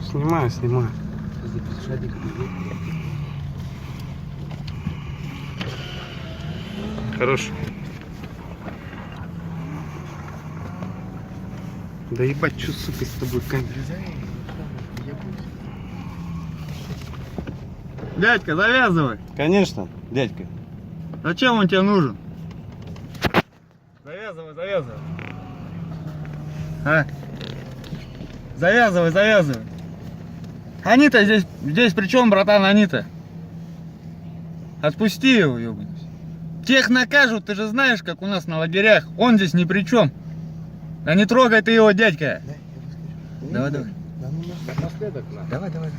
Снимаю, снимаю. Хорош. Да ебать, что, сука, с тобой камера? Дядька, завязывай. Конечно, дядька. Зачем он тебе нужен? Завязывай, завязывай. А? Завязывай, завязывай. Они-то здесь при чем, братан, они-то? Отпусти его, ёбаный. Тех накажут, ты же знаешь, как у нас на лагерях. Он здесь ни при чем. Да не трогай ты его, дядька. Давай, давай. Напоследок, на. Давай, давай.